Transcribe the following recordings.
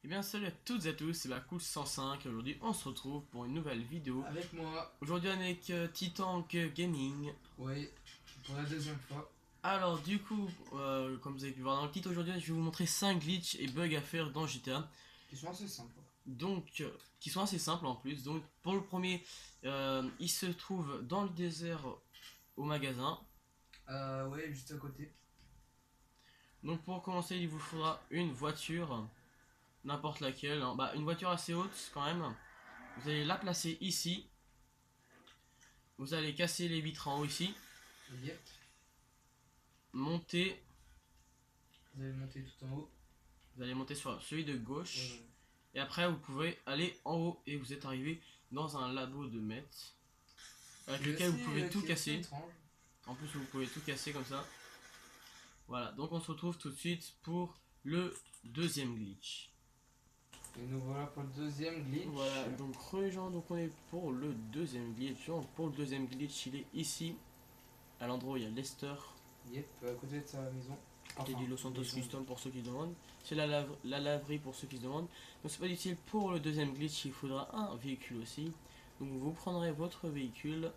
Eh bien salut à toutes et à tous, c'est Cool105 et aujourd'hui on se retrouve pour une nouvelle vidéo. Avec moi. Aujourd'hui avec Titank Gaming. Oui, pour la deuxième fois. Alors du coup, comme vous avez pu voir dans le titre, aujourd'hui je vais vous montrer 5 glitches et bugs à faire dans GTA. Qui sont assez simples. Donc, qui sont assez simples en plus. Donc pour le premier, il se trouve dans le désert au magasin. Ouais, juste à côté. Donc pour commencer il vous faudra une voiture. N'importe laquelle, hein. Bah, une voiture assez haute quand même. Vous allez la placer ici. Vous allez casser les vitres en haut ici. Yep. Monter. Vous allez monter tout en haut. Vous allez monter sur celui de gauche. Ouais. Et après vous pouvez aller en haut et vous êtes arrivé dans un labo de maître. Avec lequel vous pouvez tout casser. En plus vous pouvez tout casser comme ça. Voilà, donc on se retrouve tout de suite pour le deuxième glitch. Et nous voilà pour le deuxième glitch. Voilà, donc donc on est pour le deuxième glitch. Donc, pour le deuxième glitch, il est ici, à l'endroit où il y a Lester. Yep, à côté de sa maison. Enfin, du Los Santos Custom pour ceux qui se demandent. C'est la laverie pour ceux qui se demandent. Donc c'est pas utile pour le deuxième glitch, il faudra un véhicule aussi. Donc vous prendrez votre véhicule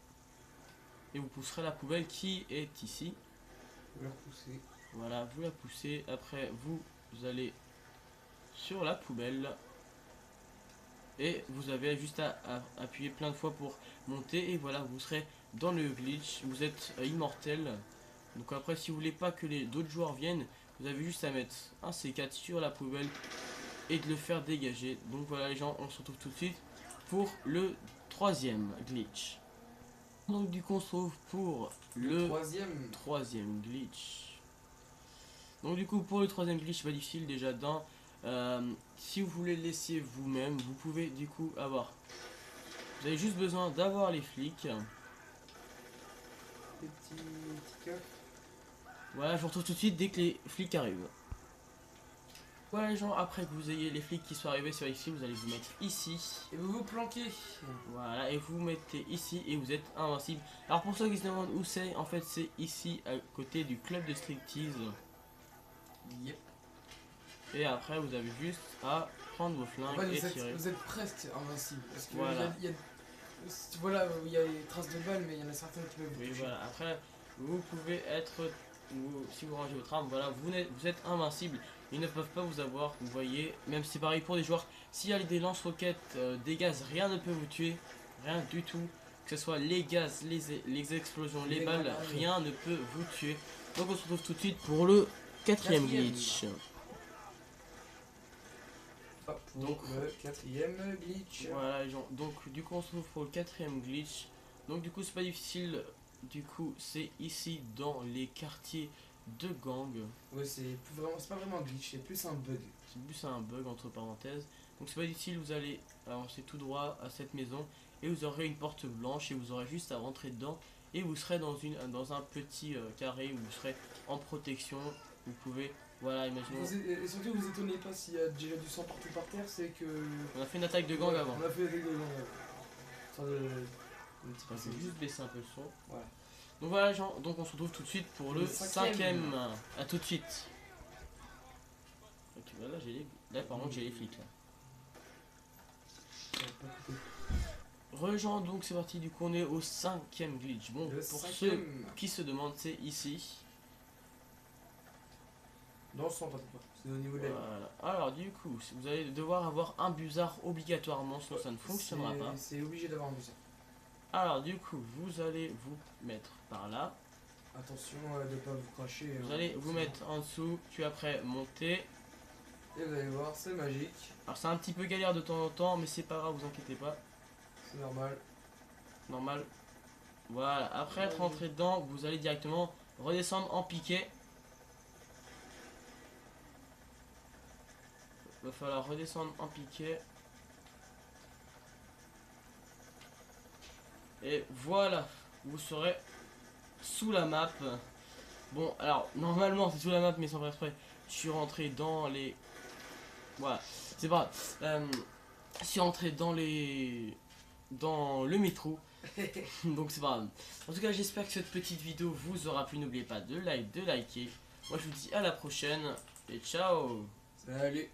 et vous pousserez la poubelle qui est ici. Vous la poussez. Voilà, vous la poussez. Après vous allez sur la poubelle. Et vous avez juste à appuyer plein de fois pour monter. Et voilà, vous serez dans le glitch. Vous êtes immortel. Donc après, si vous voulez pas que les d'autres joueurs viennent, vous avez juste à mettre un C4 sur la poubelle et de le faire dégager. Donc voilà les gens, on se retrouve tout de suite pour le troisième glitch. Donc du coup on se retrouve pour le troisième glitch. Donc du coup pour le troisième glitch, pas difficile déjà d'un. Si vous voulez le laisser vous-même, vous pouvez du coup avoir. Vous avez juste besoin d'avoir les flics. Les petits coffres. Voilà, je vous retrouve tout de suite dès que les flics arrivent. Voilà les gens, après que vous ayez les flics qui sont arrivés sur ici, vous allez vous mettre ici. Et vous vous planquez. Voilà, et vous vous mettez ici et vous êtes invincible. Alors pour ceux qui se demandent où c'est, en fait c'est ici à côté du club de striptease. Yep. Et après vous avez juste à prendre vos flingues En fait, et tirer. vous êtes presque invincible. Parce que voilà. Il y a des traces de balles, mais il y en a certaines qui peuvent vous toucher. Voilà, après vous pouvez être, si vous rangez votre arme, voilà, vous êtes invincible. Ils ne peuvent pas vous avoir, vous voyez, même si c'est pareil pour les joueurs. S'il y a des lance-roquettes, des gaz, rien ne peut vous tuer, rien du tout. Que ce soit les gaz, les explosions, les balles, rien ne peut vous tuer. Donc on se retrouve tout de suite pour le quatrième glitch. Donc le quatrième glitch. Voilà les gens, donc du coup on se retrouve pour le quatrième glitch. Donc du coup c'est pas difficile, du coup c'est ici dans les quartiers de gang. Ouais, c'est pas vraiment un glitch, c'est plus un bug. C'est plus un bug entre parenthèses. Donc c'est pas difficile, vous allez avancer tout droit à cette maison et vous aurez une porte blanche et vous aurez juste à rentrer dedans et vous serez dans un petit carré où vous serez en protection. Vous pouvez, voilà, imaginez. Et surtout vous étonnez pas s'il y a déjà du sang partout par terre, c'est que... On a fait une attaque de gang avant. On a fait une attaque de gang avant. On va juste baisser un peu le son. Voilà. Donc voilà les gens, donc on se retrouve tout de suite pour le cinquième. A tout de suite. Ok, voilà, là par contre j'ai les flics là. Rejoins, donc c'est parti, du coup on est au cinquième glitch. Bon, pour ceux qui se demandent, c'est ici. Dans le centre, c'est au niveau de la... Voilà. Alors du coup, vous allez devoir avoir un buzzard obligatoirement, sinon ça ne fonctionnera pas. C'est obligé d'avoir un buzzard. Alors du coup, vous allez vous mettre par là. Attention de ne pas vous cracher. Vous allez vous mettre en dessous, puis après monter. Et vous allez voir, c'est magique. Alors c'est un petit peu galère de temps en temps, mais c'est pas grave, vous inquiétez pas. C'est normal. Normal. Voilà, après être rentré dedans, vous allez directement redescendre en piqué. Il va falloir redescendre en piqué. Et voilà, vous serez sous la map. Bon, alors, normalement c'est sous la map, mais sans faire exprès. Je suis rentré dans les... Voilà, c'est pas grave. Je suis rentré dans les... dans le métro. Donc c'est pas grave. En tout cas, j'espère que cette petite vidéo vous aura plu. N'oubliez pas de liker. Moi, je vous dis à la prochaine. Et ciao. Salut.